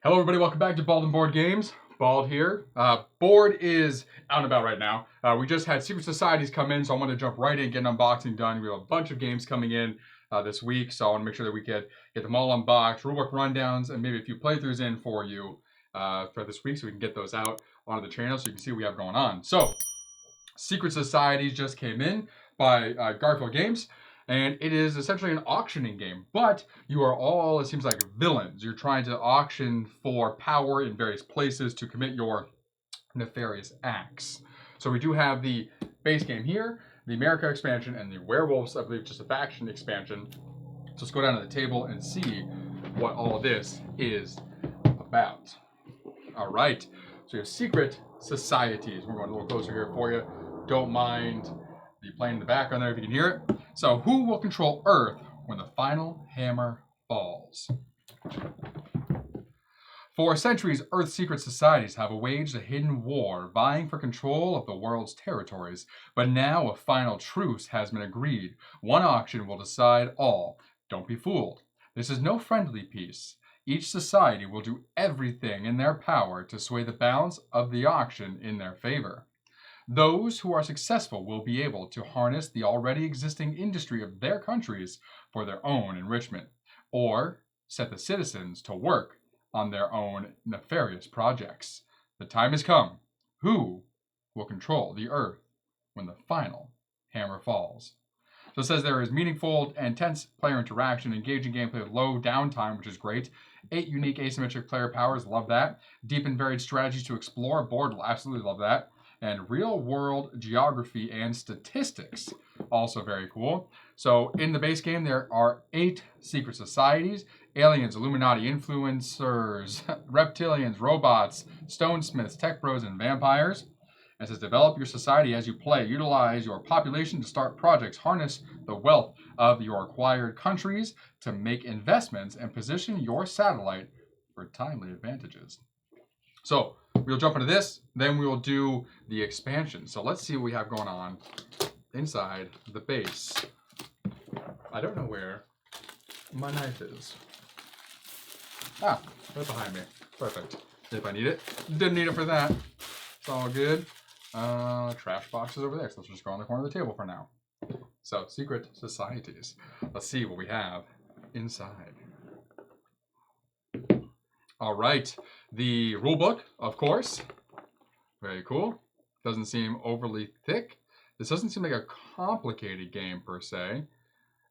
Hello, everybody. Welcome back to Bald and Board Games. Bald here. Board is out and about right now. We just had Secret Societies come in, so I want to jump right in, get an unboxing done. We have a bunch of games coming in this week, so I want to make sure that we get them all unboxed, rulebook rundowns, and maybe a few playthroughs in for you for this week, so we can get those out onto the channel so you can see what we have going on. So, Secret Societies just came in by Garphill Games. And it is essentially an auctioning game, but you are all, it seems like, villains. You're trying to auction for power in various places to commit your nefarious acts. So we do have the base game here, the America expansion, and the Werewolves, I believe, just a faction expansion. So let's go down to the table and see what all this is about. All right, so you have Secret Societies. We're going a little closer here for you. Don't mind the plane in the background there if you can hear it. So, who will control Earth when the final hammer falls? For centuries, Earth's secret societies have waged a hidden war, vying for control of the world's territories. But now a final truce has been agreed. One auction will decide all. Don't be fooled. This is no friendly peace. Each society will do everything in their power to sway the balance of the auction in their favor. Those who are successful will be able to harness the already existing industry of their countries for their own enrichment, or set the citizens to work on their own nefarious projects. The time has come. Who will control the Earth when the final hammer falls? So it says there is meaningful and intense player interaction, engaging gameplay with low downtime, which is great. 8 unique asymmetric player powers, love that. Deep and varied strategies to explore, board, absolutely love that. And real-world geography and statistics, also very cool. So in the base game, there are 8 secret societies: aliens, Illuminati, influencers, reptilians, robots, stonesmiths, tech bros, and vampires. It says develop your society as you play. Utilize your population to start projects. Harness the wealth of your acquired countries to make investments and position your satellite for timely advantages. So we'll jump into this, then we will do the expansion. So let's see what we have going on inside the base. I don't know where my knife is. Ah, right behind me. Perfect. If I need it. Didn't need it for that. It's all good. Trash boxes over there, so let's just go on the corner of the table for now. So, secret societies. Let's see what we have inside. All right, the rule book, of course. Very cool. Doesn't seem overly thick. This doesn't seem like a complicated game per se.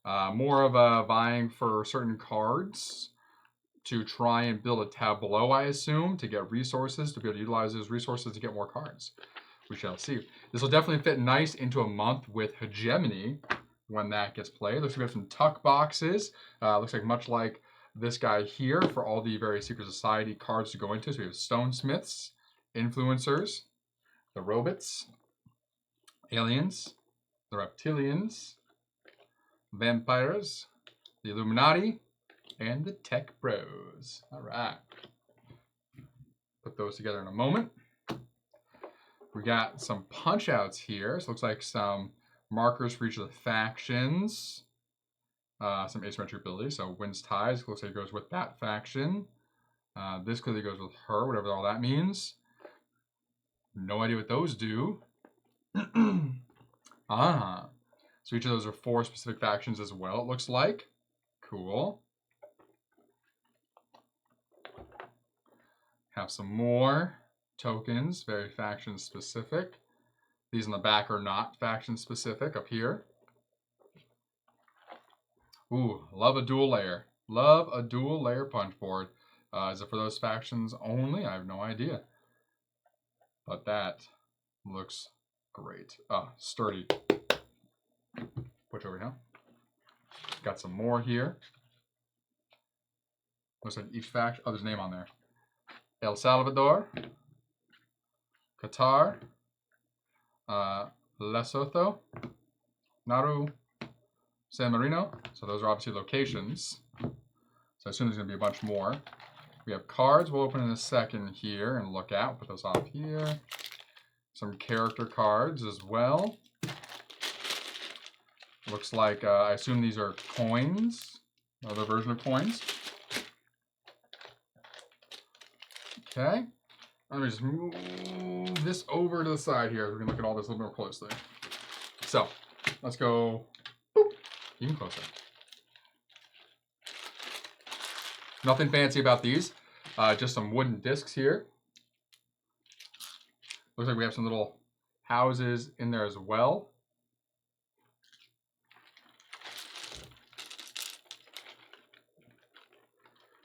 More of a vying for certain cards to try and build a tableau, I assume, to get resources, to be able to utilize those resources to get more cards. We shall see. This will definitely fit nice into a month with Hegemony when that gets played. Looks like we have some tuck boxes. Looks like much like this guy here for all the various Secret Society cards to go into. So we have Stonesmiths, Influencers, the Robots, Aliens, the Reptilians, Vampires, the Illuminati, and the Tech Bros. All right. Put those together in a moment. We got some punch outs here. So it looks like some markers for each of the factions. Some asymmetric abilities. So wins ties. Looks like it goes with that faction. This clearly goes with her, whatever all that means. No idea what those do. So each of those are 4 specific factions as well, it looks like. Cool. Have some more tokens, very faction specific. These on the back are not faction specific up here. Ooh, love a dual layer. Love a dual layer punch board. Is it for those factions only? I have no idea. But that looks great. Sturdy. Put over here. Got some more here. Looks like each faction. Oh, there's a name on there. El Salvador, Qatar, Lesotho, Nauru, San Marino. So those are obviously locations. So I assume there's going to be a bunch more. We have cards we'll open in a second here and look at. We'll put those off here. Some character cards as well. Looks like, I assume these are coins, another version of coins. Okay. Let me just move this over to the side here. We're going to look at all this a little more closely. So, let's go boop, even closer. Nothing fancy about these. Just some wooden discs here. Looks like we have some little houses in there as well.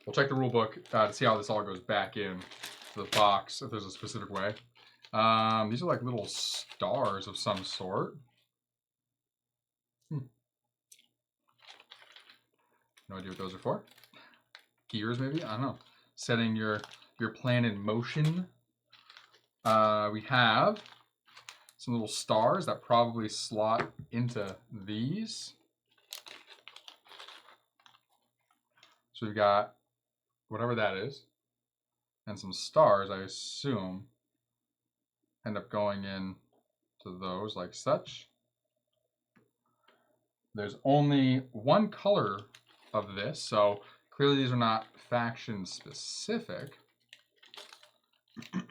We'll check the rule book to see how this all goes back in the box, if there's a specific way. These are like little stars of some sort. No idea what those are for. Gears, maybe? I don't know. Setting your plan in motion. We have some little stars that probably slot into these. So we've got whatever that is, and some stars, I assume, end up going in to those like such. There's only one color of this, so clearly these are not faction specific. I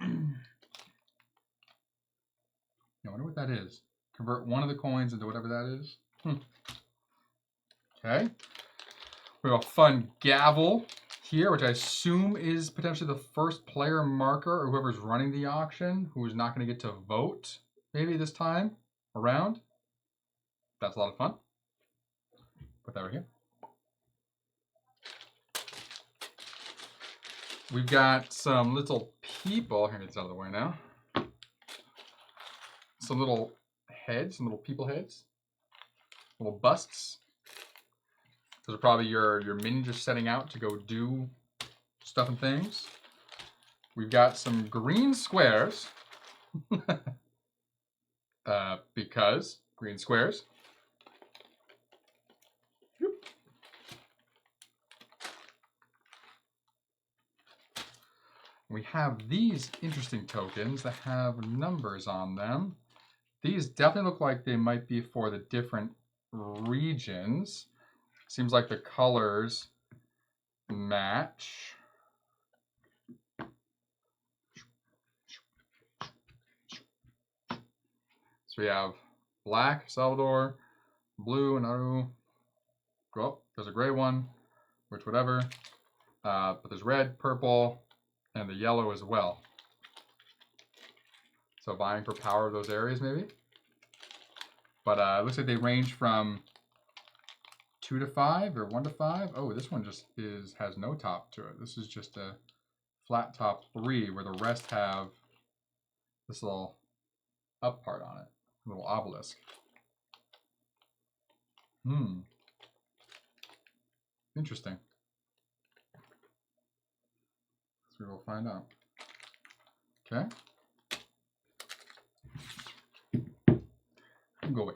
wonder what that is. Convert one of the coins into whatever that is. Okay. We have a fun gavel here, which I assume is potentially the first player marker or whoever's running the auction who is not going to get to vote maybe this time around. That's a lot of fun. Put that right here. We've got some little people. Here, get this out of the way now. Some little heads, some little people heads. Little busts. Those are probably your minions just setting out to go do stuff and things. We've got some green squares. Because green squares. We have these interesting tokens that have numbers on them. These definitely look like they might be for the different regions. Seems like the colors match. So we have black, Salvador, blue, Nauru. Oh, there's a gray one, which whatever. But there's red, purple, and the yellow as well. So vying for power of those areas maybe. But it looks like they range from 2 to 5 or 1 to 5. Oh, this one just has no top to it. This is just a flat top 3 where the rest have this little up part on it, a little obelisk. Interesting. So we'll find out. Okay. Go away.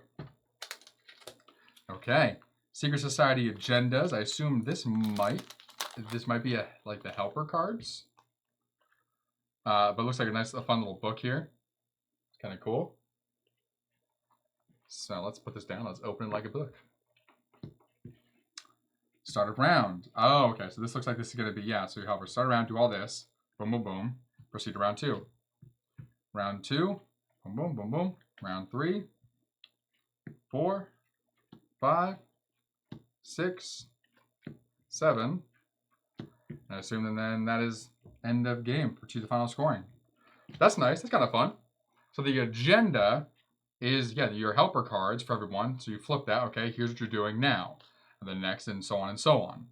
Okay. Secret Society agendas. I assume this might be like the helper cards. But it looks like a fun little book here. It's kind of cool. So let's put this down. Let's open it like a book. Start a round. Oh, okay. So this looks like this is going to be, yeah. So you help her start a round, do all this. Boom, boom, boom. Proceed to round 2. Round 2. Boom, boom, boom, boom. Round 3. 4. 5. 6. 7. I assume and then that is end of game for the final scoring. That's nice. That's kind of fun. So the agenda is, yeah, your helper cards for everyone. So you flip that. Okay, here's what you're doing now. And then next, and so on and so on.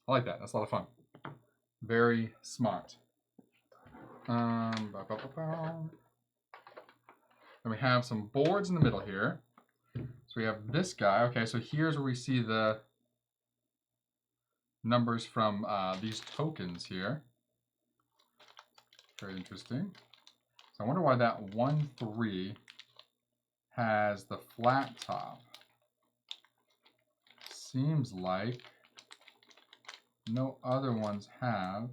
I like that. That's a lot of fun. Very smart. Then we have some boards in the middle here. So we have this guy. Okay, so here's where we see the numbers from these tokens here. Very interesting. So I wonder why that 1-3 has the flat top. Seems like no other ones have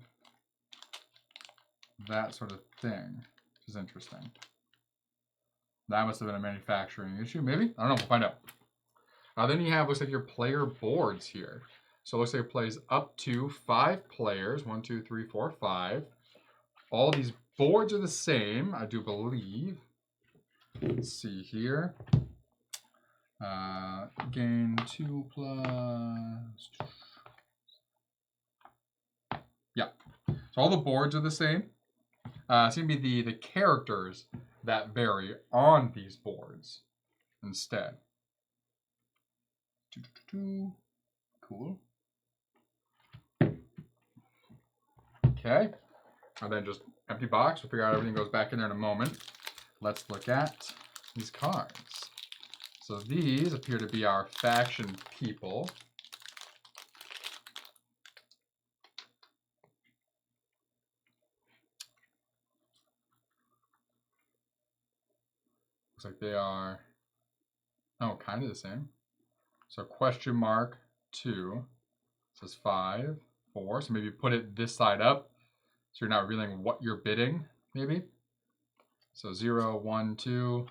that sort of thing, which is interesting. That must have been a manufacturing issue, maybe? I don't know, we'll find out. Then you have, looks like your player boards here. So it looks like it plays up to 5 players, 1, 2, 3, 4, 5. All these boards are the same, I do believe. Let's see here. Gain 2 plus... Yeah. So all the boards are the same. It's going to be the characters that vary on these boards instead. Cool. Okay. And then just empty box. We'll figure out everything goes back in there in a moment. Let's look at these cards. So these appear to be our faction people. Looks like they are, oh, kind of the same. So question mark 2 says 5, 4. So maybe put it this side up so you're not revealing what you're bidding, maybe. So 0, 1, 2.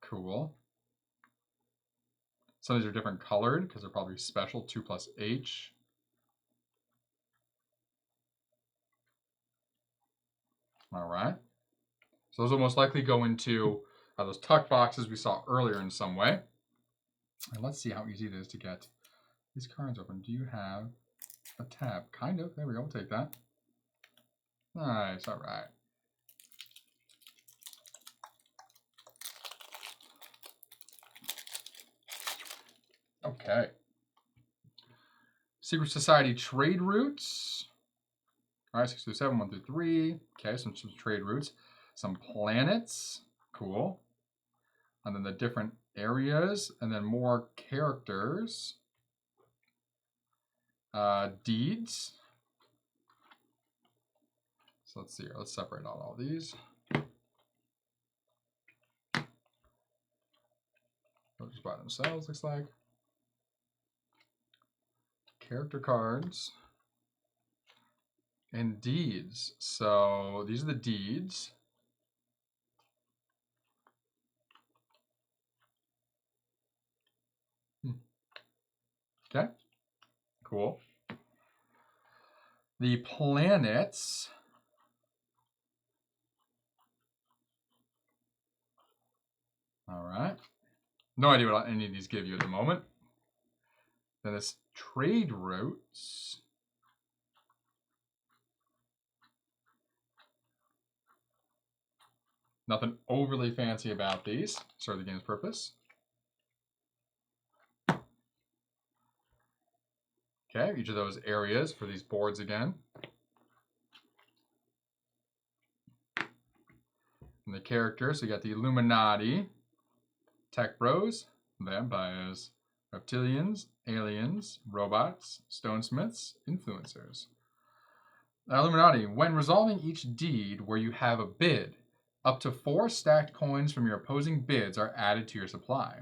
Cool. Some of these are different colored because they're probably special. 2 plus H. All right. So those will most likely go into those tuck boxes we saw earlier in some way. And let's see how easy it is to get these cards open. Do you have a tab? Kind of. There we go. We'll take that. Nice. All right. Okay. Secret Society trade routes. All right, 6 through 7, 1 through 3. Okay, some trade routes. Some planets. Cool. And then the different areas. And then more characters. Deeds. So let's see here. Let's separate out all these. They'll just by themselves, looks like. Character cards. And deeds. So these are the deeds. Okay. Cool. The planets. All right. No idea what any of these give you at the moment. Then it's trade routes. Nothing overly fancy about these. Serve the game's purpose. Okay, each of those areas for these boards again. And the characters, so you got the Illuminati, Tech Bros, Vampires, Reptilians, Aliens, Robots, Stonesmiths, Influencers. Illuminati, when resolving each deed where you have a bid, up to 4 stacked coins from your opposing bids are added to your supply.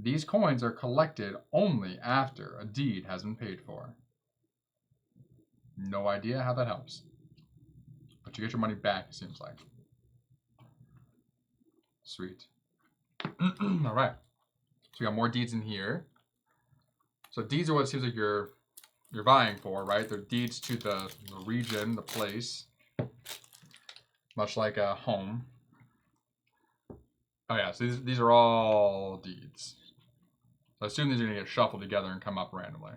These coins are collected only after a deed has been paid for. No idea how that helps. But you get your money back, it seems like. Sweet. All right. So we got more deeds in here. So deeds are what it seems like you're vying for, right? They're deeds to the region, the place. Much like a home. Oh yeah, so these are all deeds. So I assume these are going to get shuffled together and come up randomly.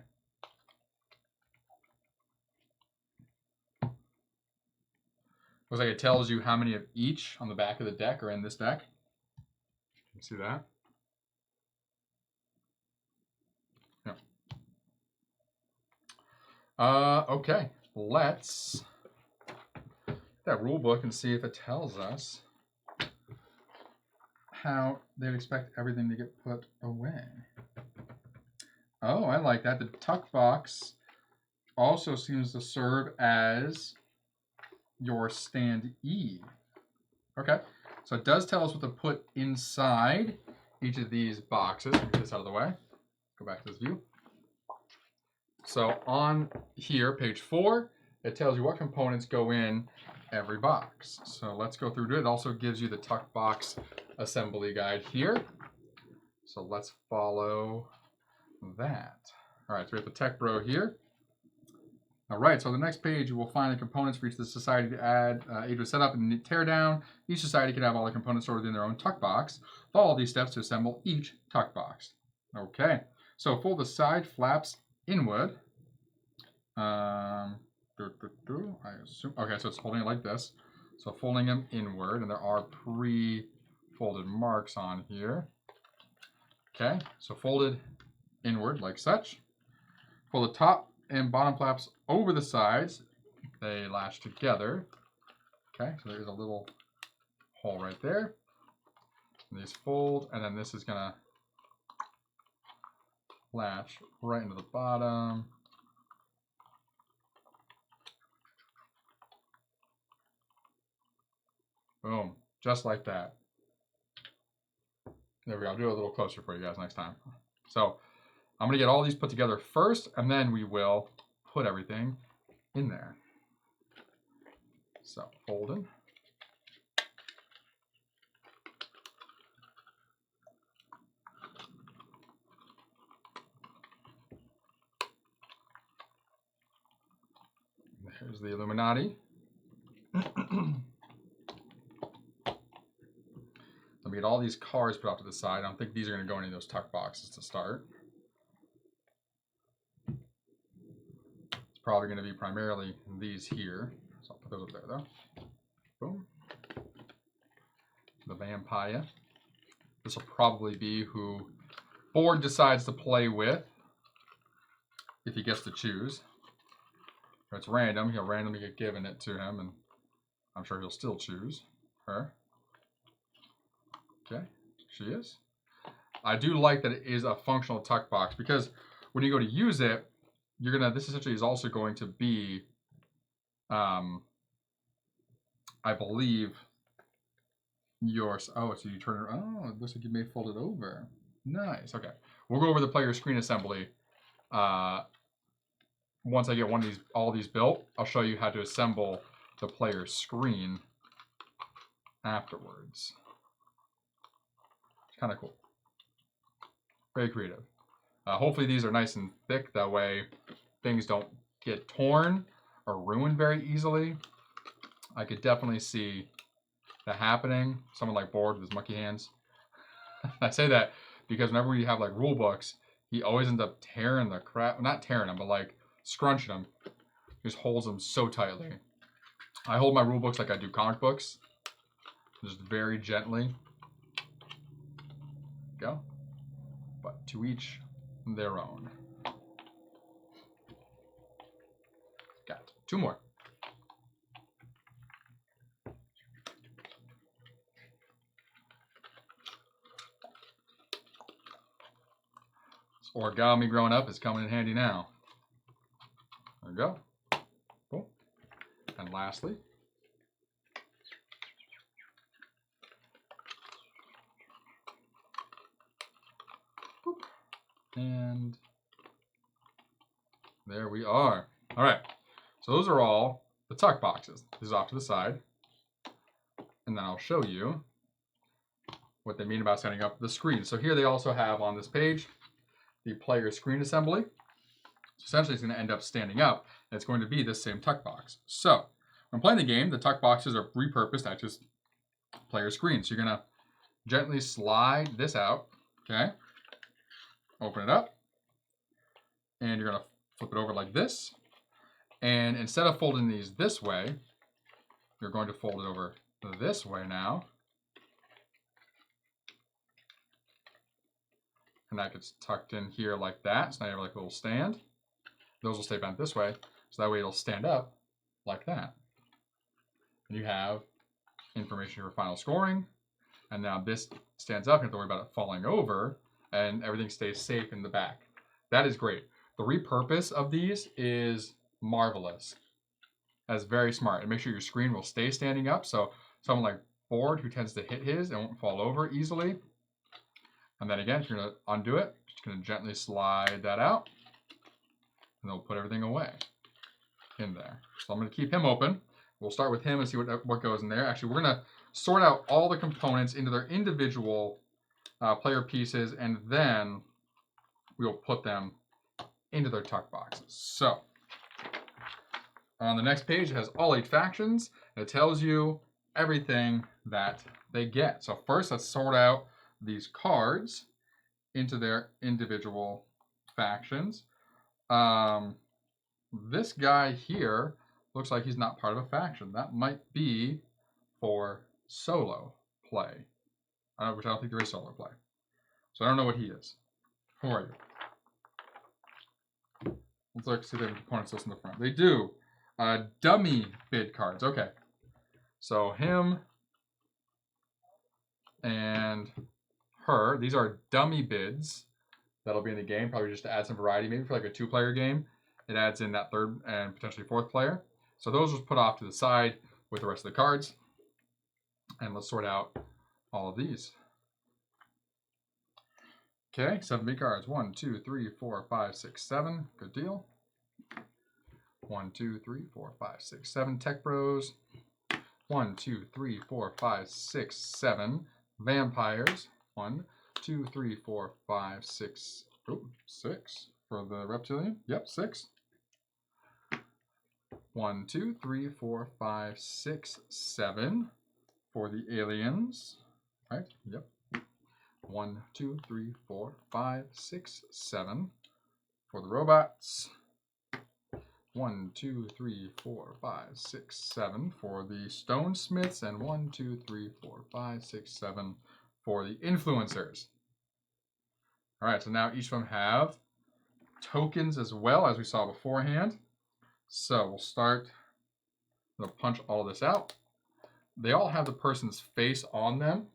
Looks like it tells you how many of each on the back of the deck are in this deck. You see that? Yeah. Okay, let's get that rule book and see if it tells us how they'd expect everything to get put away. Oh, I like that. The tuck box also seems to serve as your standee. Okay, so it does tell us what to put inside each of these boxes. Let me get this out of the way. Go back to this view. So on here, page 4, it tells you what components go in every box. So let's go through it. It also gives you the tuck box assembly guide here. So let's follow that. All right, so we have the Tech Bro here. All right, so the next page, you will find the components for each of the society to add, aid with setup and tear down. Each society can have all the components stored within their own tuck box. Follow these steps to assemble each tuck box. Okay, so fold the side flaps inward. I assume, okay, so it's holding it like this. So folding them inward, and there are pre-folded marks on here. Okay, so folded inward like such. Fold the top and bottom flaps over the sides. They latch together. Okay, so there's a little hole right there. And these fold, and then this is gonna latch right into the bottom. Boom, just like that. There we go. I'll do it a little closer for you guys next time. So I'm gonna get all these put together first, and then we will put everything in there. So folded. There's the Illuminati. Let me get all these cards put off to the side. I don't think these are going to go in any of those tuck boxes to start. It's probably going to be primarily these here. So I'll put those up there though. Boom. The vampire. This will probably be who Board decides to play with, if he gets to choose. If it's random, he'll randomly get given it to him, and I'm sure he'll still choose her. Okay, she is. I do like that it is a functional tuck box, because when you go to use it, you're gonna, this essentially is also going to be, I believe, yours. Oh, so you turn it, oh, it looks like you may fold it over. Nice, okay. We'll go over the player screen assembly. Once I get one of these, all these built, I'll show you how to assemble the player screen afterwards. It's kind of cool. Very creative. Hopefully these are nice and thick, that way things don't get torn or ruined very easily. I could definitely see that happening. Someone like Board with his monkey hands. I say that because whenever we have like rule books, he always ends up tearing the crap, not tearing them, but like scrunching them. He just holds them so tightly. I hold my rule books like I do comic books, just very gently. Go. But to each their own. Got 2 more. This origami growing up is coming in handy now. There we go. Cool. And lastly, and there we are. All right, so those are all the tuck boxes. This is off to the side, and then I'll show you what they mean about setting up the screen. So here they also have on this page the player screen assembly. So essentially it's going to end up standing up, and it's going to be this same tuck box. So when playing the game, the tuck boxes are repurposed as just player screens. So you're going to gently slide this out, okay? Open it up, and you're going to flip it over like this. And instead of folding these this way, you're going to fold it over this way now. And that gets tucked in here like that. So now you have like a little stand. Those will stay bent this way, so that way it'll stand up like that. And you have information for final scoring. And now this stands up, you don't have to worry about it falling over, and everything stays safe in the back. That is great. The repurpose of these is marvelous. That's very smart. And make sure your screen will stay standing up, so someone like Board, who tends to hit his and won't fall over easily. And then again, if you're gonna undo it, just gonna gently slide that out, and they'll put everything away in there. So I'm gonna keep him open. We'll start with him and see what goes in there. Actually, we're gonna sort out all the components into their individual player pieces, and then we'll put them into their tuck boxes. So On the next page, it has all 8 factions, and it tells you everything that they get. So first, let's sort out these cards into their individual factions. This guy here looks like he's not part of a faction. That might be for solo play, which I don't think there is solo play. So I don't know what he is. Who are you? Let's look, see if they have components listed in the front. They do. Dummy bid cards. Okay. So him and her. These are dummy bids that'll be in the game, probably just to add some variety, maybe for like a 2-player game. It adds in that 3rd and potentially 4th player. So those will put off to the side with the rest of the cards. And let's sort out all of these. Okay, 7 big cards. 1, 2, 3, 4, 5, 6, 7. Good deal. 1, 2, 3, 4, 5, 6, 7 Tech Bros. 1, 2, 3, 4, 5, 6, 7 Vampires. 1, 2, 3, 4, 5, 6. Oh, 6 for the Reptilian. Yep, 6. 1, 2, 3, 4, 5, 6, 7 for the aliens. Right? Yep. 1, 2, 3, 4, 5, 6, 7 for the robots. 1, 2, 3, 4, 5, 6, 7 for the stonesmiths, and 1, 2, 3, 4, 5, 6, 7 for the influencers. All right, so now each of them have tokens as well, as we saw beforehand. So we'll start, we'll punch all of this out. They all have the person's face on them.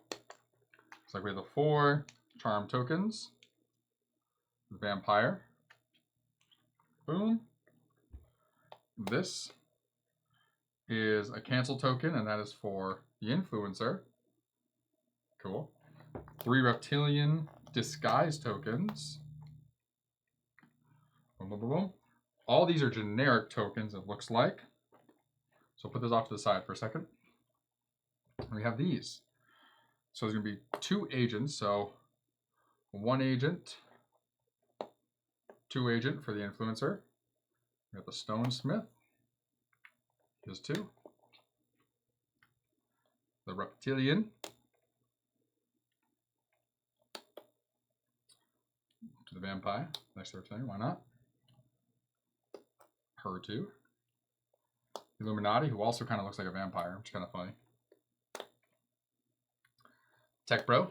It's like we have the 4 charm tokens, the vampire. Boom. This is a cancel token, and that is for the influencer. Cool. 3 reptilian disguise tokens. Boom, boom, boom, boom. All these are generic tokens, it looks like. So put this off to the side for a second. And we have these. So there's going to be 2 agents. So 1 agent, 2 agent for the influencer. We got the stonesmith. Here's 2. The reptilian. To the vampire. Next to the reptilian, why not? Her 2. Illuminati, who also kind of looks like a vampire, which is kind of funny. Tech Bro.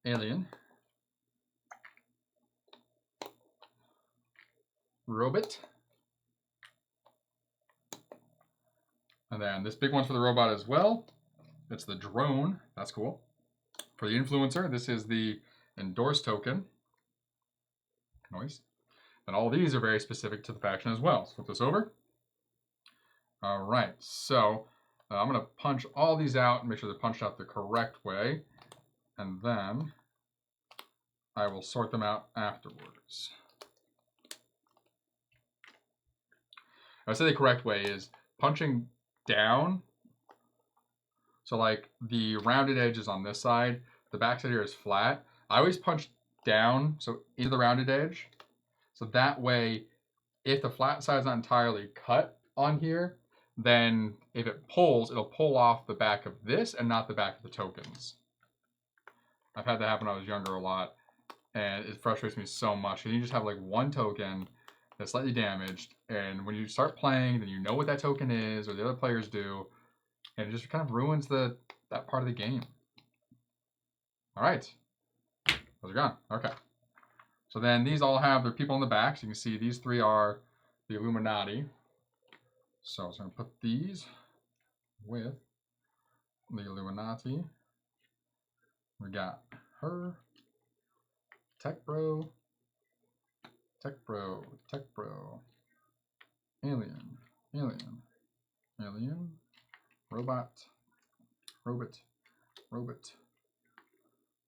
Alien. Robot. And then this big one's for the robot as well. It's the drone. That's cool. For the influencer, this is the endorsed token. Noise. And all these are very specific to the faction as well. Let's flip this over. All right, so I'm going to punch all these out and make sure they're punched out the correct way. And then I will sort them out afterwards. I would say the correct way is punching down. So like the rounded edge is on this side. The backside here is flat. I always punch down, so into the rounded edge. So that way, if the flat side is not entirely cut on here, then if it pulls, it'll pull off the back of this and not the back of the tokens. I've had that happen when I was younger a lot, and it frustrates me so much. And you just have like 1 token that's slightly damaged, and when you start playing, then you know what that token is, or the other players do, and it just kind of ruins that part of the game. All right, those are gone. Okay. So then these all have their people on the back. So you can see these 3 are the Illuminati. So I'm going to put these with the Illuminati. We got her, Tech Bro, Tech Bro, Tech Bro, Alien, Alien, Alien, Robot, Robot, Robot,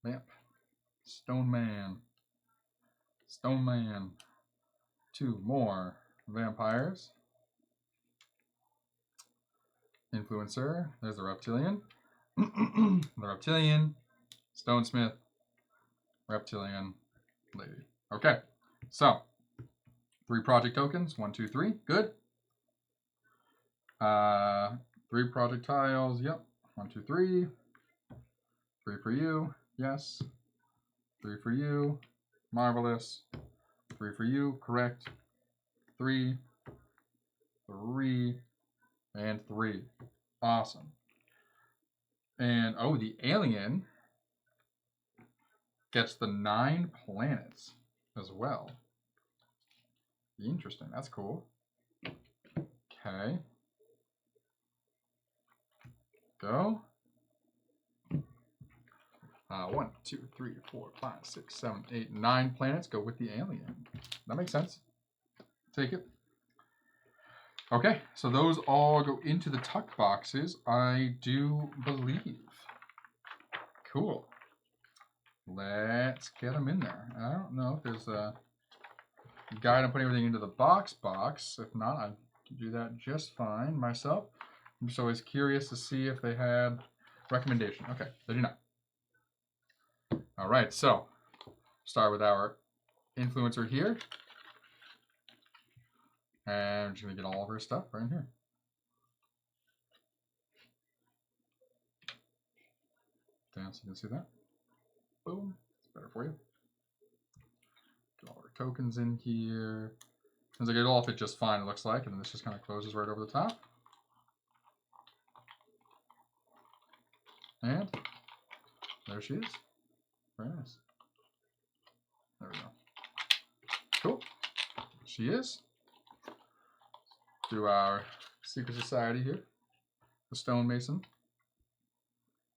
Vamp, Stone Man, Stone Man, 2 more vampires, influencer, there's the reptilian, the reptilian, stonesmith, reptilian, lady. Okay, so 3 project tokens. 1, 2, 3. Good. 3 projectiles. Yep. 1, 2, 3. 3 for you. Yes. 3 for you. Marvelous. 3 for you. Correct. 3. 3. And 3. Awesome. And, oh, the alien gets the 9 planets as well. Interesting. That's cool. Okay. Go. 1, 2, 3, 4, 5, 6, 7, 8, 9 planets go with the alien. That makes sense. Take it. Okay, so those all go into the tuck boxes, I do believe. Cool. Let's get them in there. I don't know if there's a guide on putting everything into the box. If not, I can do that just fine myself. I'm just always curious to see if they had recommendation. Okay, they do not. All right, so start with our influencer here. And I'm just going to get all of her stuff right here. Damn, so you can see that. Boom. It's better for you. Get all our tokens in here. As I get it all fit just fine, it looks like. And then this just kind of closes right over the top. And there she is. Very nice. There we go. Cool. She is. Do our secret society here. The stonemason.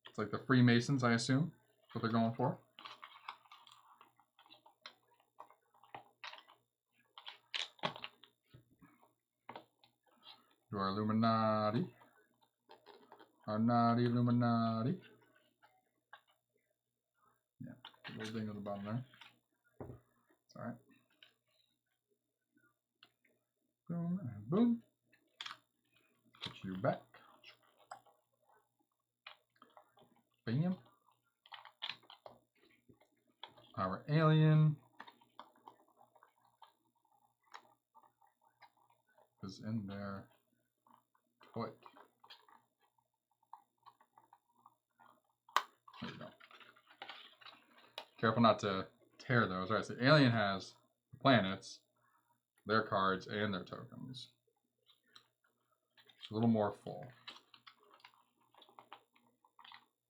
It's like the Freemasons, I assume. That's what they're going for. Do our Illuminati. Our naughty Illuminati. Yeah, a little ding at the bottom there. It's alright. Boom and boom. Put you back. Bam. Our alien is in there. Toy. There we go. Careful not to tear those. All right, so alien has the planets, their cards, and their tokens. It's a little more full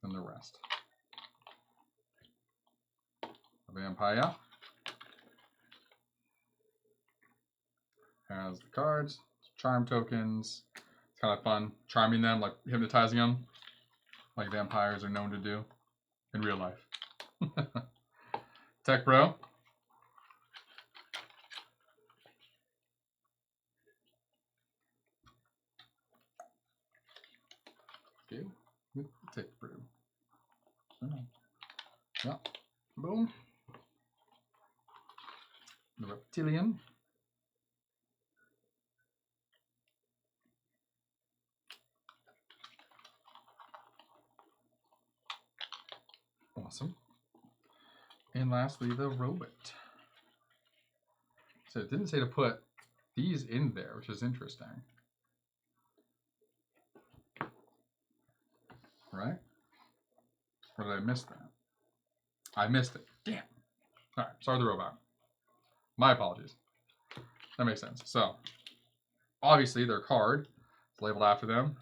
than the rest. A vampire has the cards, charm tokens. It's kind of fun charming them, like hypnotizing them, like vampires are known to do in real life. Tech Bro. Okay, with Tech Bro. Yeah, boom. The reptilian. Awesome. And lastly, the robot. So it didn't say to put these in there, which is interesting. Right? Or did I miss that? I missed it. Damn. All right, sorry, the robot. My apologies. That makes sense. So, obviously, their card is labeled after them.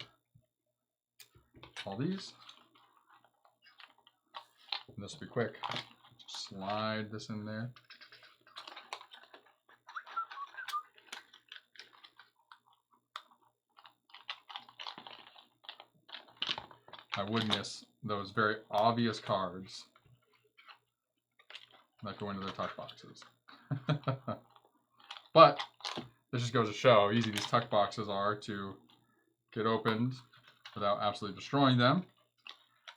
All these. And this will be quick. Just slide this in there. I would miss those very obvious cards that go into their tuck boxes. But this just goes to show how easy these tuck boxes are to get opened without absolutely destroying them.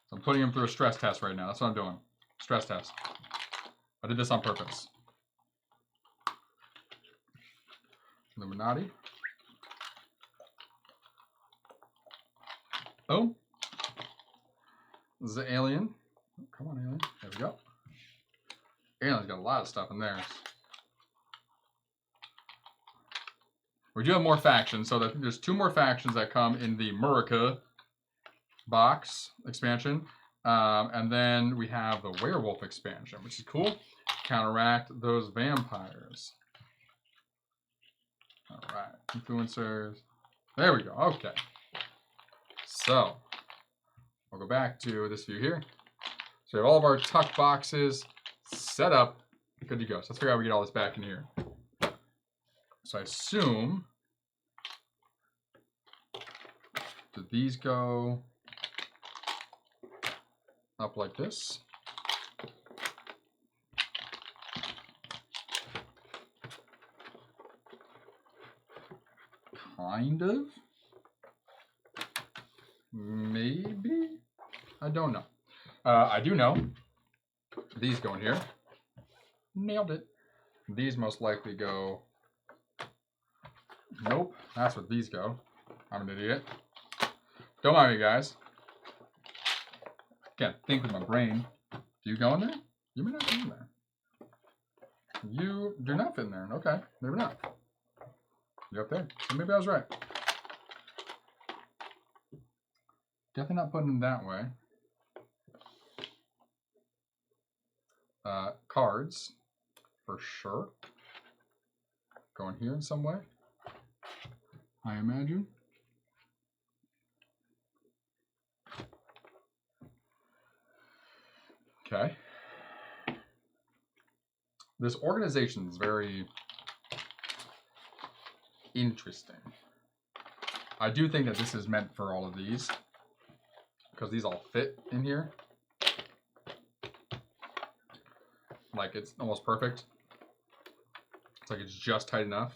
So I'm putting them through a stress test right now. That's what I'm doing. Stress test. I did this on purpose. Illuminati. Boom. This is the alien. Oh, come on, alien. There we go. Alien's got a lot of stuff in there. We do have more factions, so there's 2 more factions that come in the Murica box expansion. And then we have the werewolf expansion, which is cool. Counteract those vampires. All right, influencers. There we go. Okay. So we'll go back to this view here. So we have all of our tuck boxes set up. Good to go. So let's figure out how we get all this back in here. So I assume, did these go up like this? Kind of. Maybe. I don't know. I do know these go in here. Nailed it. These most likely go. Nope. That's where these go. I'm an idiot. Don't mind me, guys. Can't think with my brain. Do you go in there? You may not go in there. You do not fit in there. Okay. Maybe not. You're up there. So maybe I was right. Definitely not putting them that way. Cards, for sure. Going here in some way, I imagine. Okay. This organization is very interesting. I do think that this is meant for all of these, because these all fit in here. Like, it's almost perfect. It's like it's just tight enough.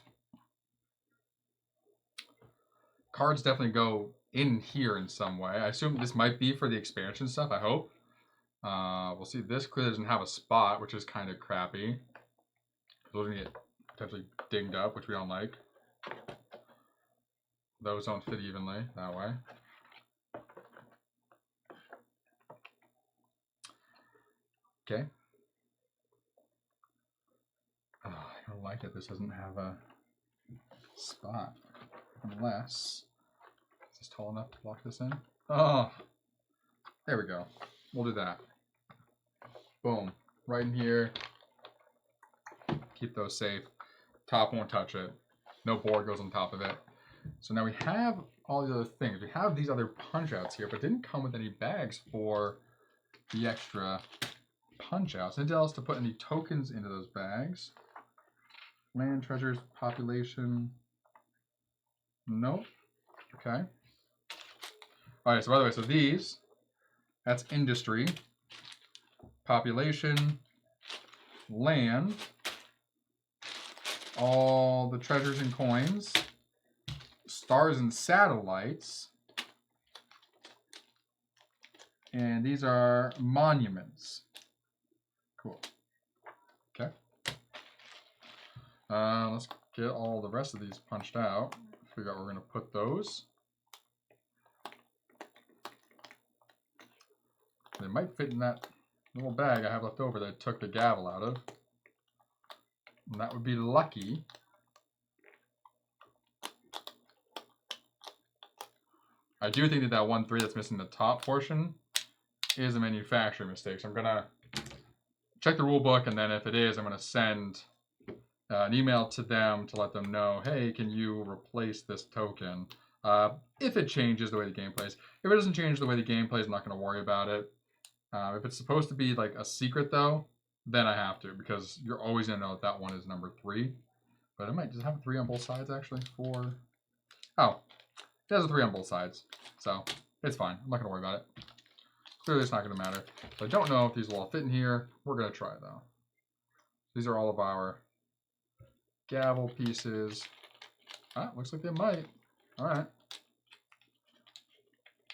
Cards definitely go in here in some way. I assume this might be for the expansion stuff, I hope. We'll see. This clearly doesn't have a spot, which is kind of crappy. We're going to get potentially dinged up, which we don't like. Those don't fit evenly that way. Okay. Oh, I don't like it. This doesn't have a spot. Unless, is this tall enough to lock this in? Oh, there we go. We'll do that. Boom. Right in here. Keep those safe. Top won't touch it. No board goes on top of it. So now we have all these other things. We have these other punch outs here, but didn't come with any bags for the extra punch outs. Didn't tell us to put any tokens into those bags. Land, treasures, population. Nope. Okay. All right, so by the way, so these, that's industry, population, land, all the treasures and coins, stars and satellites, and these are monuments. Cool. Okay. Let's get all the rest of these punched out. Figure out where we're going to put those. They might fit in that little bag I have left over that I took the gavel out of. And that would be lucky. I do think that that 1-3 that's missing the top portion is a manufacturing mistake. So I'm going to check the rule book, and then if it is, I'm going to send an email to them to let them know, hey, can you replace this token? If it changes the way the game plays. If it doesn't change the way the game plays, I'm not going to worry about it. If it's supposed to be like a secret, though, then I have to, because you're always going to know that that one is number 3. But it might just have a 3 on both sides, actually, for... Oh, it has a 3 on both sides, so it's fine. I'm not going to worry about it. Clearly, it's not going to matter. So I don't know if these will all fit in here. We're going to try, though. These are all of our gavel pieces. Ah, looks like they might. All right.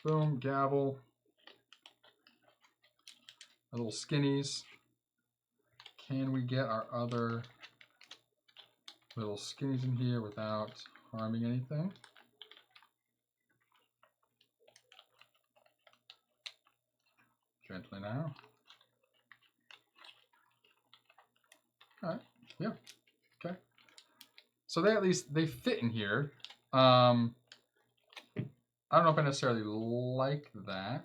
Boom, gavel. Our little skinnies. Can we get our other little skinnies in here without harming anything? Gently now. All right. Yeah. Okay. So they at least they fit in here. I don't know if I necessarily like that.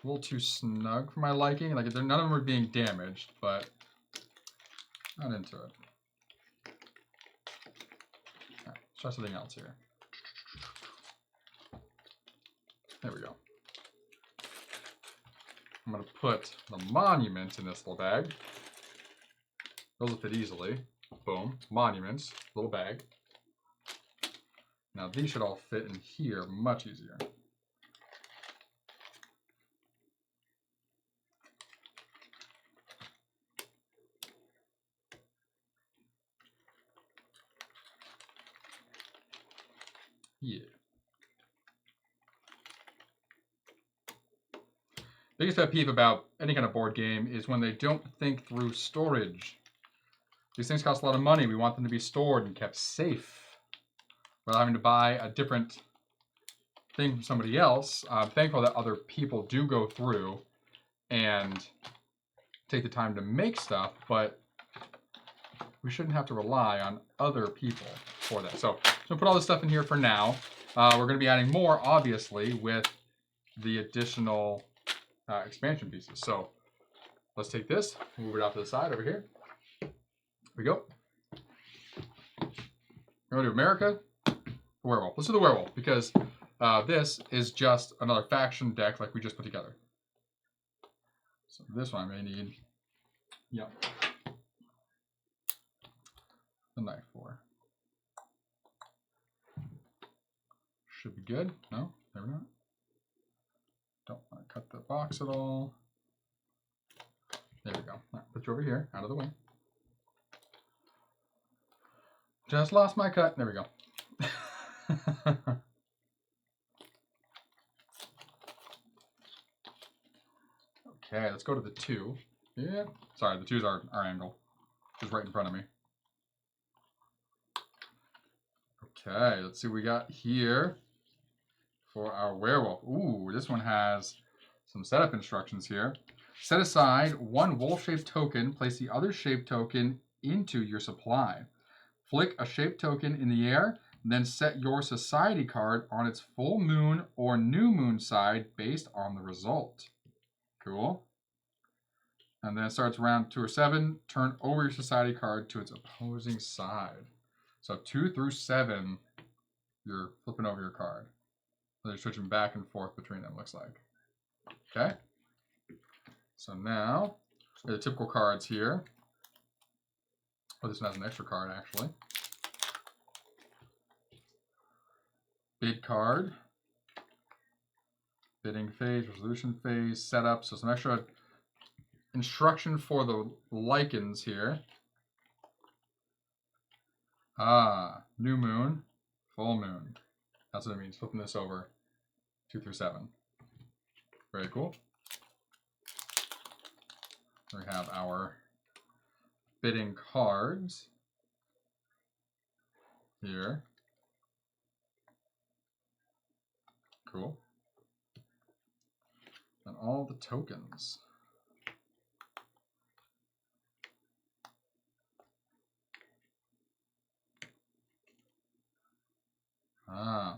A little too snug for my liking. Like none of them are being damaged, but not into it. Right, let's try something else here. There we go. I'm going to put the monument in this little bag. Those will fit easily. Boom. Monuments. Little bag. Now these should all fit in here much easier. Yeah. Biggest pet peeve about any kind of board game is when they don't think through storage. These things cost a lot of money. We want them to be stored and kept safe without having to buy a different thing from somebody else. I'm thankful that other people do go through and take the time to make stuff, but we shouldn't have to rely on other people for that. So I'm gonna put all this stuff in here for now. We're gonna be adding more, obviously, with the additional expansion pieces. So let's take this, move it off to the side over here. Here we go. We're gonna do America, the werewolf. Let's do the werewolf because this is just another faction deck like we just put together. So this one I may need, yep, the knife for. Should be good. No, maybe not. Don't want to cut the box at all. There we go. All right, put you over here, out of the way. Just lost my cut. There we go. Okay, let's go to the 2. Yeah, sorry, the 2's our angle. Just right in front of me. Okay, let's see what we got here for our werewolf. Ooh, this one has some setup instructions here. Set aside 1 wolf-shaped token. Place the other shaped token into your supply. Flick a shaped token in the air, then set your society card on its full moon or new moon side based on the result. Cool. And then it starts round 2 or 7. Turn over your society card to its opposing side. So 2 through 7, you're flipping over your card. So you're switching back and forth between them, looks like. Okay. So now, the typical cards here. Oh, this one has an extra card, actually. Bid card. Bidding phase, resolution phase, setup. So some extra instruction for the lichens here. New moon, full moon. That's what it means, flipping this over 2 through 7. Very cool. We have our bidding cards here. Cool. And all the tokens.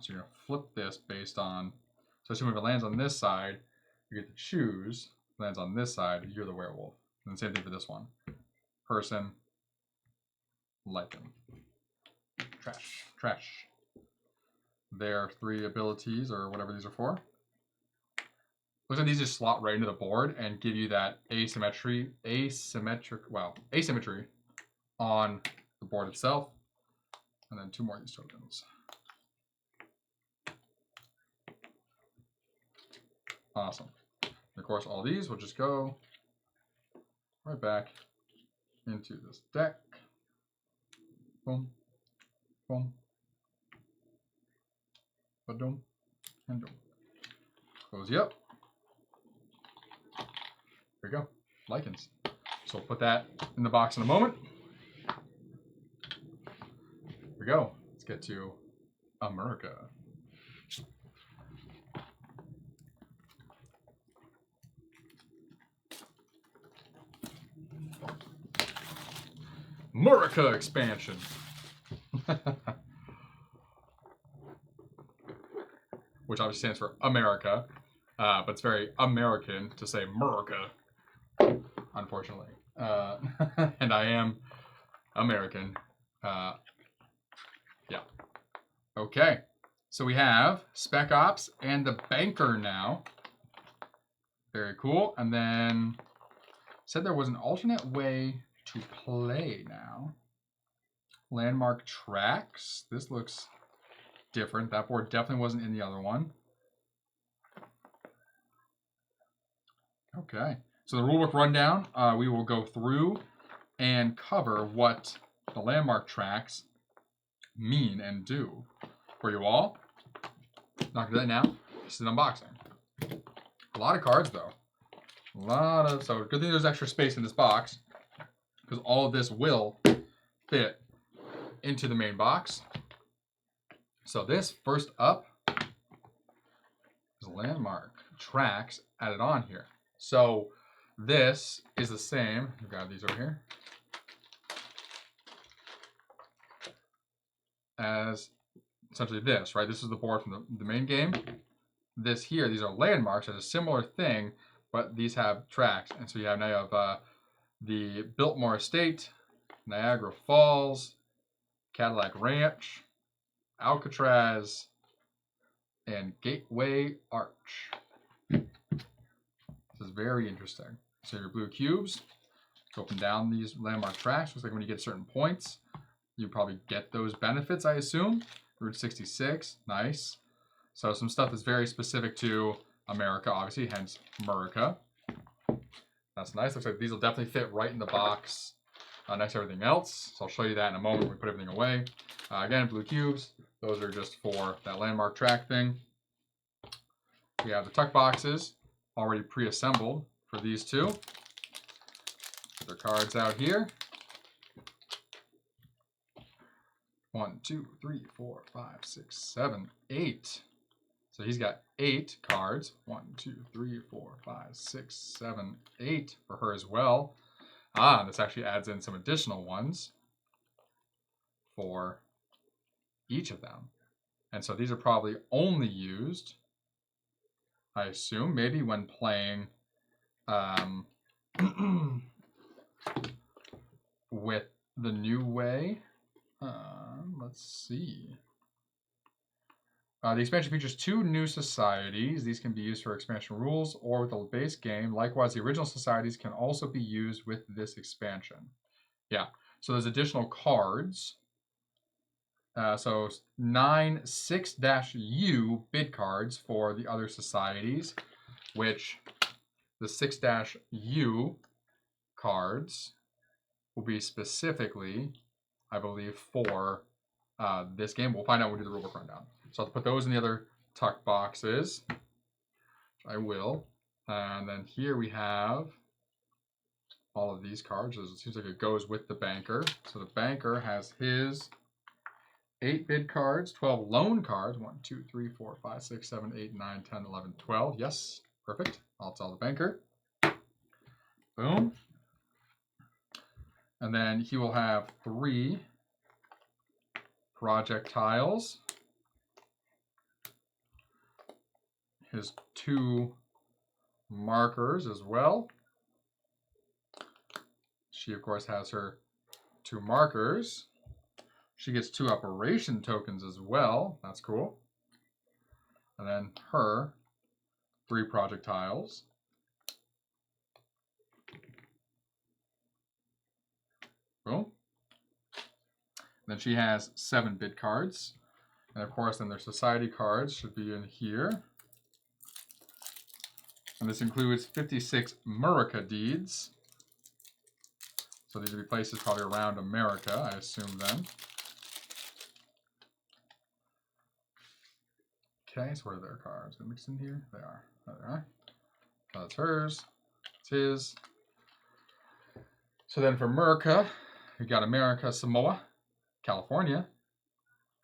So you're going to flip this based on, so assuming if it lands on this side, you get to choose. If it lands on this side, you're the werewolf. And the same thing for this one. Person, lichen. Trash, trash. Their 3 abilities, or whatever these are for. Looks like these just slot right into the board and give you that asymmetry on the board itself. And then 2 more of these tokens. Awesome. And of course, all these will just go right back into this deck. Boom, boom, ba-dum, and dum. Close you up. There you go, lichens. So we'll put that in the box in a moment. Here we go. Let's get to America. America expansion. Which obviously stands for America, but it's very American to say America, unfortunately. And I am American. Yeah. Okay. So we have Spec Ops and the Banker now. Very cool. And then said there was an alternate way to play now. Landmark tracks. This looks different. That board definitely wasn't in the other one. Okay. So the rulebook rundown, we will go through and cover what the landmark tracks mean and do for you all. Not gonna do that now. This is an unboxing. A lot of cards though. So good thing there's extra space in this box, because all of this will fit into the main box. So this first up is landmark tracks added on here. So this is the same. I've got these over here. As essentially this, right? This is the board from the main game. This here, these are landmarks. It's a similar thing, but these have tracks. And so you have now the Biltmore Estate, Niagara Falls, Cadillac Ranch, Alcatraz, and Gateway Arch. This is very interesting. So your blue cubes, go up and down these landmark tracks. Looks like when you get certain points, you probably get those benefits, I assume. Route 66, nice. So some stuff that's very specific to America, obviously, hence America. That's nice. Looks like these will definitely fit right in the box next to everything else. So I'll show you that in a moment when we put everything away. Again, blue cubes. Those are just for that landmark track thing. We have the tuck boxes already pre-assembled for these two. Put their cards out here. 1, 2, 3, 4, 5, 6, 7, 8. So he's got 8 cards. 1, 2, 3, 4, 5, 6, 7, 8 for her as well. This actually adds in some additional ones for each of them. And so these are probably only used, I assume, maybe when playing with the new way. Let's see. The expansion features 2 new societies. These can be used for expansion rules or with the base game. Likewise, the original societies can also be used with this expansion. Yeah, so there's additional cards. So 9 6-U bid cards for the other societies, which the 6-U cards will be specifically, I believe, for this game. We'll find out when we do the rulebook rundown. So I'll put those in the other tuck boxes. I will. And then here we have all of these cards. It seems like it goes with the banker. So the banker has his 8 bid cards, 12 loan cards. 1, 2, 3, 4, 5, 6, 7, 8, 9, 10, 11, 12. Yes, perfect. I'll tell the banker. Boom. And then he will have 3 projectiles. His 2 markers as well. She, of course, has her 2 markers. She gets 2 operation tokens as well. That's cool. And then her 3 projectiles. Boom. And then she has 7 bid cards. And of course, then their society cards should be in here. And this includes 56 Murica deeds. So these will be places probably around America, I assume then. Okay, so where are their cards? Are they mixed in here? They are. There they are. So that's hers. It's his. So then for Murica, we got America, Samoa, California,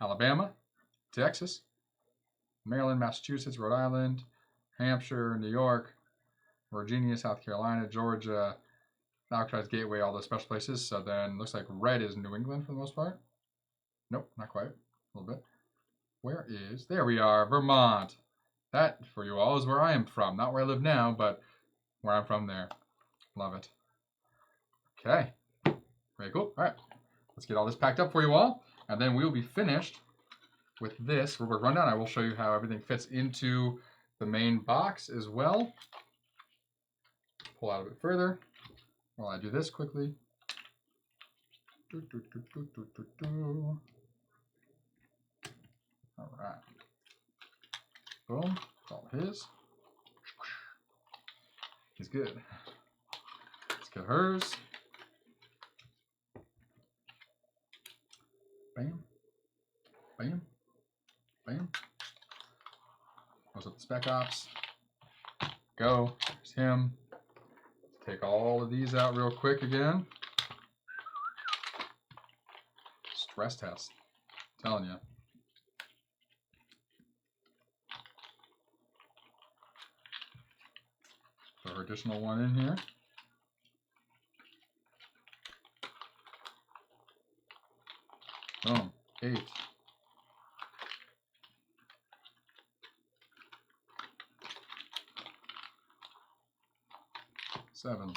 Alabama, Texas, Maryland, Massachusetts, Rhode Island, Hampshire, New York, Virginia, South Carolina, Georgia, Alcatraz, Gateway, all those special places. So then looks like red is New England for the most part. Nope, not quite. A little bit. Where is... There we are, Vermont. That, for you all, is where I am from. Not where I live now, but where I'm from there. Love it. Okay. Very cool. All right. Let's get all this packed up for you all. And then we'll be finished with this rubric rundown. I will show you how everything fits into the main box as well. Pull out a bit further while I do this quickly. All right. Boom. It's all his. He's good. Let's get hers. Bam. Bam. Bam. Goes up the Spec Ops. Go. There's him. Take all of these out real quick again. Stress test. I'm telling you. Throw our additional one in here. Boom. 8. 7.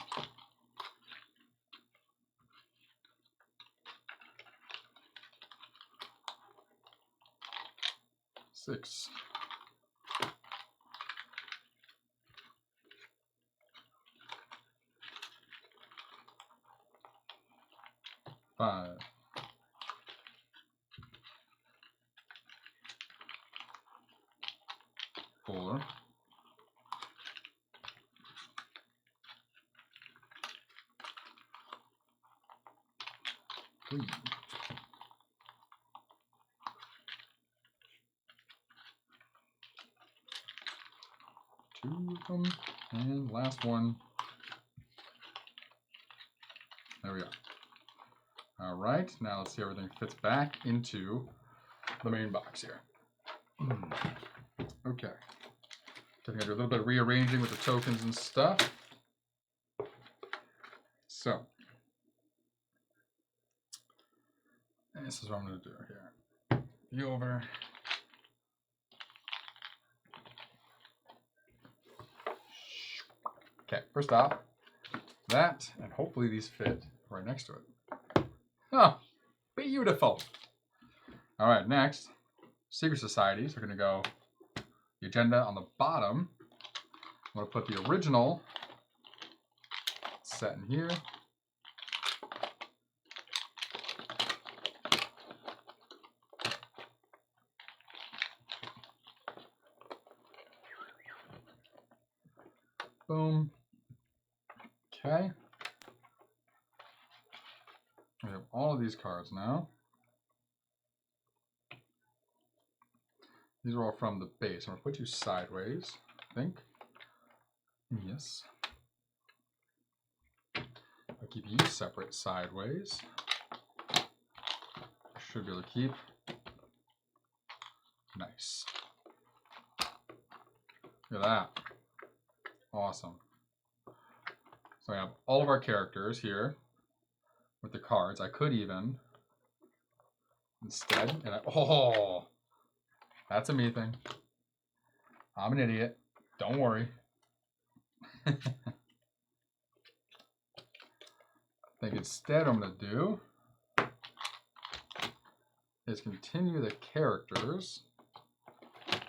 6. 5. 4. 3. 2 of them, and last one. There we go. All right, now let's see how everything fits back into the main box here. Okay. So I'm gonna do a little bit of rearranging with the tokens and stuff. So, and this is what I'm gonna do here. View over. Okay, first off, that, and hopefully these fit right next to it. Oh, beautiful. All right, next, secret societies. We're gonna go the agenda on the bottom. I'm gonna put the original set in here. Boom. Okay. We have all of these cards now. These are all from the base. I'm going to put you sideways, I think. Yes. I'll keep you separate sideways. I should be able to keep. Nice. Look at that. Awesome. So I have all of our characters here with the cards. I could even instead, and oh, that's a me thing. I'm an idiot. Don't worry. I think instead I'm going to do is continue the characters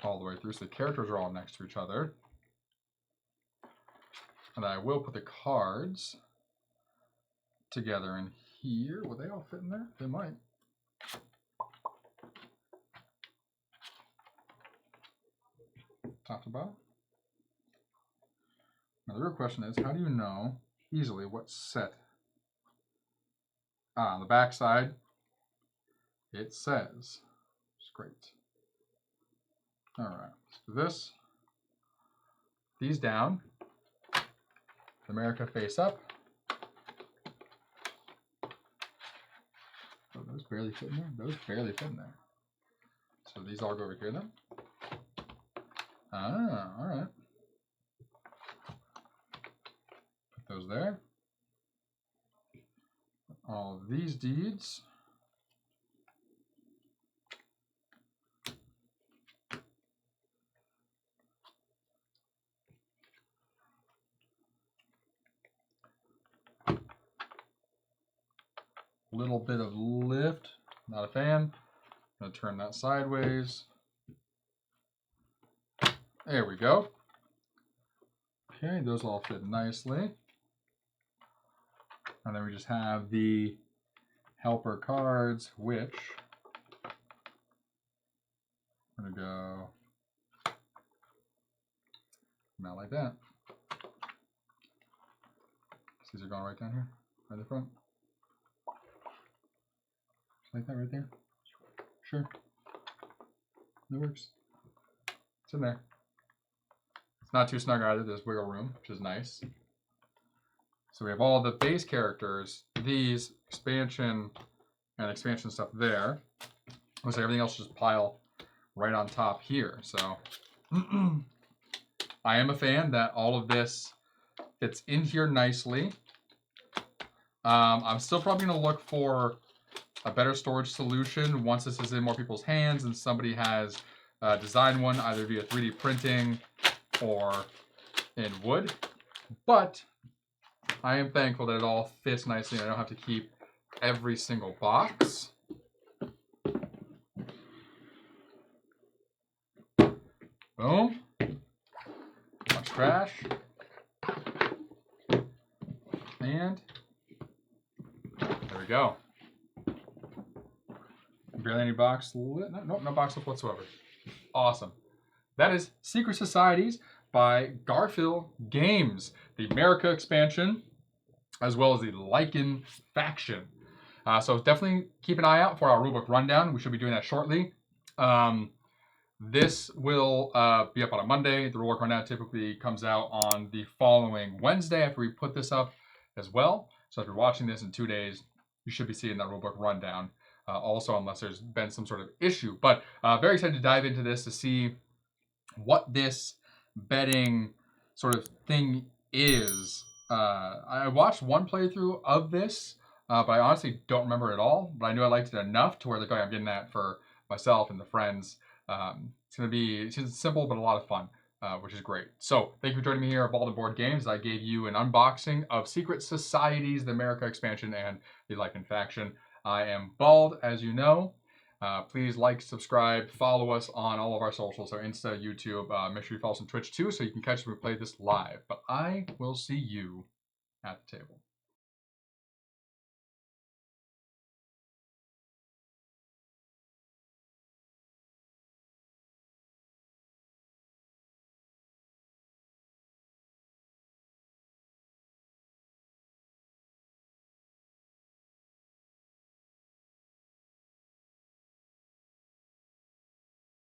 all the way through. So the characters are all next to each other. And I will put the cards together in here. Will they all fit in there? They might. Top to bottom. Now the real question is, how do you know easily what set? On the back side, it says. It's great. All right, let's do this. These down. America face up. Oh, those barely fit in there. Those barely fit in there. So these all go over here then. Ah, all right. Put those there. All of these deeds little bit of lift. Not a fan. I'm going to turn that sideways. There we go. Okay, those all fit nicely. And then we just have the helper cards, which I'm going to go not like that. These are going right down here, right in the front. Just like that right there. Sure. That works. It's in there. It's not too snug either. There's wiggle room, which is nice. So we have all the base characters, these, expansion, and expansion stuff there. Looks like everything else just pile right on top here. So I am a fan that all of this fits in here nicely. I'm still probably going to look for a better storage solution once this is in more people's hands and somebody has designed one either via 3D printing or in wood. But I am thankful that it all fits nicely and I don't have to keep every single box. Boom. Much trash. And there we go. Barely any box left. Nope, no box left whatsoever. Awesome. That is Secret Societies by Garphill Games, the America expansion, as well as the Lycan faction. So definitely keep an eye out for our rulebook rundown. We should be doing that shortly. This will be up on a Monday. The rulebook rundown typically comes out on the following Wednesday after we put this up as well. So if you're watching this in 2 days, you should be seeing that rulebook rundown. Also, unless there's been some sort of issue. But very excited to dive into this to see what this betting sort of thing is. I watched one playthrough of this, but I honestly don't remember it all. But I knew I liked it enough to where like, okay, I'm getting that for myself and the friends. It's simple, but a lot of fun, which is great. So thank you for joining me here at Bald and Board Games. I gave you an unboxing of Secret Societies, the America expansion, and the Lycan faction. I am Bald, as you know. Please like, subscribe, follow us on all of our socials, so Insta, YouTube. Make sure you follow us on Twitch too, so you can catch us when we play this live. But I will see you at the table.